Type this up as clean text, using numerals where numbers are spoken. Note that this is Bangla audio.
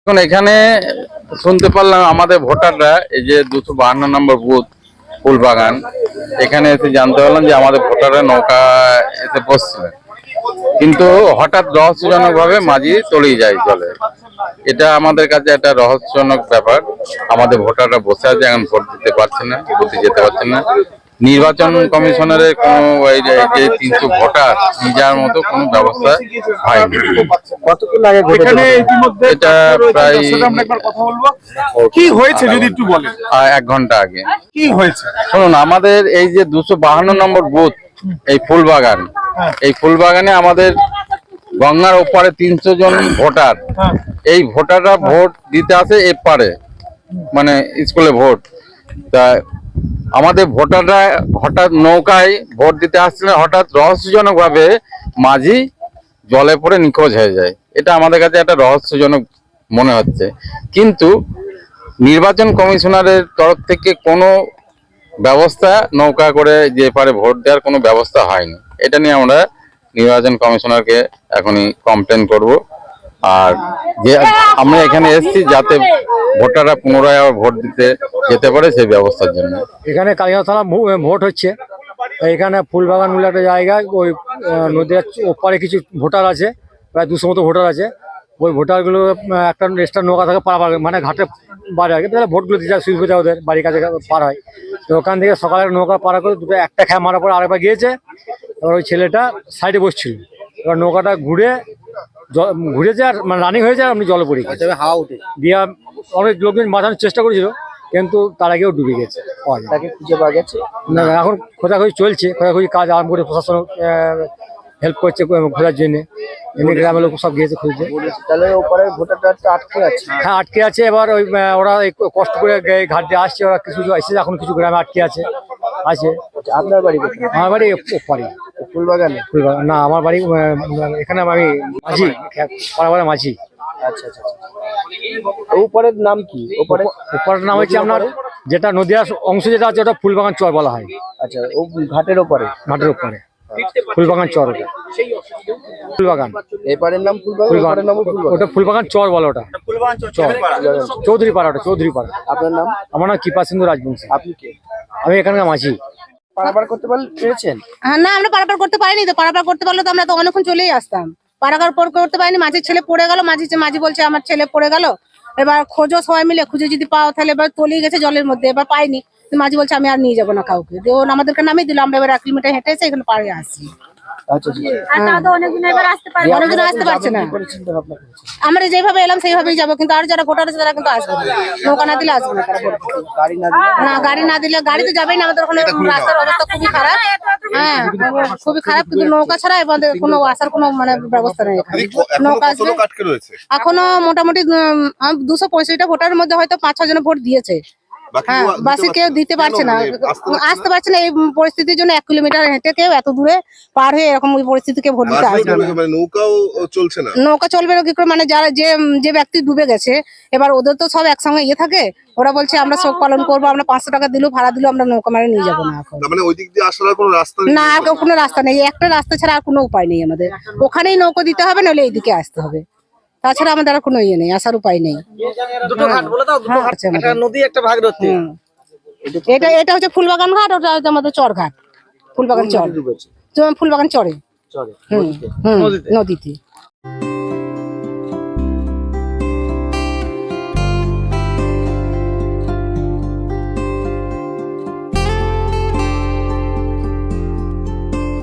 এখন এখানে শুনতে পারলাম আমাদের ভোটাররা এই যে 252 নম্বর বুথ ফুলবাগান, এখানে এসে জানতে পারলাম যে আমাদের ভোটাররা নৌকা এসে বসছিলেন, কিন্তু হঠাৎ রহস্যজনক ভাবে মাঝি তলিয়ে যায় জলে। এটা আমাদের কাছে একটা রহস্যজনক ব্যাপার। আমাদের ভোটাররা বসে আছে, এখন ভোট দিতে পারছে না, বুথে যেতে পারছে না। নির্বাচন কমিশনারের কোনো যে 300 ভোটার যার মতো কোনো ব্যবস্থা হয়নি। কতক্ষণ আগে এটা প্রায় কি হয়েছে যদি একটু বলেন। 1 ঘন্টা আগে। কি হয়েছে শুনুন, আমাদের এই যে 252 নম্বর বুথ এই ফুলবাগান, এই ফুলবাগানে আমাদের গঙ্গার ওপারে 300 জন ভোটার, এই ভোটাররা ভোট দিতে আসে এপারে, মানে স্কুলে ভোট। তা আমাদের ভোটাররা হঠাৎ নৌকায় ভোট দিতে আসছিলেন, হঠাৎ রহস্যজনক ভাবে মাঝি জলে পড়ে নিখোঁজ হয়ে যায়। এটা আমাদের কাছে একটা রহস্যজনক মনে হচ্ছে, কিন্তু নির্বাচন কমিশনারের তরফ থেকে কোনো ব্যবস্থা নৌকা করে যে পারে ভোট দেওয়ার কোনো ব্যবস্থা হয়নি। এটা নিয়ে আমরা নির্বাচন কমিশনারকে এখনই কমপ্লেন করব। আর যে আমরা এখানে এসেছি যাতে ভোটাররা পুনরায় আবার ভোট দিতে যেতে পারে সেই ব্যবস্থার জন্য। এখানে কালিয়া থানা ভোট হচ্ছে, এখানে ফুলবাগান বলে একটা জায়গায় ওই নদীর ওপারে কিছু ভোটার আছে, প্রায় 200 মতো ভোটার আছে। ওই ভোটারগুলো একটা এক্সট্রা নৌকা থাকে পার মানে ঘাটে বাড়ি আগে তাহলে ভোটগুলো দিতে সুবিধা ওদের বাড়ির কাছে পার হয়। তো ওখান থেকে সকালের নৌকা পাড়া করে দুটো একটা খেয়া মারার পর আরেকবার গিয়েছে। এবার ওই ছেলেটা সাইডে বসছিল, এবার নৌকাটা ঘুরেছে আর মানে রানিং হয়েছে, আর আপনি জলে পড়ে গেছে, হাওয়া উঠে দিয়া অনেক লোকজন বাঁচানোর চেষ্টা করেছিল, কিন্তু তার আগেও ডুবে গেছে। তাকে খুঁজে পাওয়া গেছে না, এখন খোঁজাখুঁজি চলছে, খোঁজাখুঁজি কাজ আরম্ভ করে প্রশাসন হেল্প করছে খোঁজার জন্য। এমনি গ্রামের লোক সব গিয়েছে খুঁজতে। তাহলে ওপরে ভোটারটা আটকে আছে। হ্যাঁ, আটকে আছে। এবার ওই ওরা কষ্ট করে ঘাট দিয়ে আসছে, ওরা কিছু এসেছে, এখন কিছু গ্রামে আটকে আছে। আপনার বাড়ি? আমার বাড়ি ওপারে ফুলবাগানে। ফুলবাগান না, আমার বাড়ি এখানে আমি মাঝি, পাড়াপাড়া মাঝি। আচ্ছা আচ্ছা। উপরের নাম কি? ওপারের নাম হচ্ছে আপনার, যেটা নদীয়ার অংশ যেটা আছে ওটা ফুলবাগান চর বলা হয়। আচ্ছা, ও ঘাটের ওপরে? ঘাটের ওপরে ফুলবাগান চর, ওটা ফুলবাগান। এপারের নাম ফুলবাগান, ওটা ফুলবাগান চর বলে, ওটা চর, চৌধুরী পাড়া, ওটা চৌধুরী পাড়া। আপনার নাম? আমার নাম কৃপা সিন্ধু রাজবংশী। আপনি কে? আমি এখানকার মাঝি। পারাপার করতে পেরেছেন? না, আমরা পারাপার করতে পারিনি। তো পারাপার করতে পারলে তো আমরা তো অনেকক্ষণ চলেই আসতাম। পারাপার করতে পারিনি, মাঝির ছেলে পড়ে গেল। মাঝি বলছে আমার ছেলে পড়ে গেল, এবার খোঁজো সবাই মিলে, খুঁজে যদি পাও তাহলে। এবার তলিয়ে গেছে জলের মধ্যে, এবার পাইনি। মাঝি বলছে আমি আর নিয়ে যাবো না কাউকে, দিয়ে ও আমাদেরকে নামিয়ে দিল। আমরা এবার 1 কিলোমিটার হেঁটে এসে এখানে পাড়ে আসি। অনেকদিন আসতে পারছে না। আমরা যেভাবে এলাম সেইভাবেই যাবো, কিন্তু আর যারা ভোটার আছে তারা কিন্তু আসবে না। নৌকা না দিলে আসবে না তারা। না, গাড়ি না দিলে, গাড়ি তো যাবেই না। আমাদের ওখানে রাস্তার অবস্থা খুবই খারাপ। হ্যাঁ, খুবই খারাপ, কিন্তু নৌকা ছাড়া আমাদের কোনো আসার কোনো মানে ব্যবস্থা নেই। নৌকা আসবে এখনো মোটামুটি 265টা ভোটারের মধ্যে হয়তো 5-6 জনের ভোট দিয়েছে। হ্যাঁ, বাসে কেউ দিতে পারছে না, আসতে পারছে না। এই পরিস্থিতির জন্য 1 কিলোমিটার হেঁটে কেউ এত দূরে পার হয়ে এরকম পরিস্থিতিকে ভোট দিতে আসবে না। নৌকাও চলছে না। নৌকা চলবে না কি করে? মানে যারা যে ব্যক্তি ডুবে গেছে, এবার ওদের তো সব একসঙ্গে থাকে। ওরা বলছে আমরা শোক পালন করবো, আমরা 500 টাকা দিলেও ভাড়া দিলেও আমরা নৌকা মারে নিয়ে যাবো না। এখন মানে ওই দিক দিয়ে আসার কোনো রাস্তা না, আর কোনো রাস্তা নেই। একটা রাস্তা ছাড়া আর কোনো উপায় নেই আমাদের। ওখানেই নৌকা দিতে হবে, নাহলে এইদিকে আসতে হবে। তাছাড়া আমাদের আর কোনো ইয়ে নেই, আসার উপায় নেই। দুটো ঘাট বলে দাও, দুটো ঘাট, একটা নদী একটা ভাগ রয়েছে। এটা হচ্ছে ফুলবাগান ঘাট, ওটা হচ্ছে আমাদের চর ঘাট, ফুলবাগান চর, ফুলবাগান চরে, নদীতে।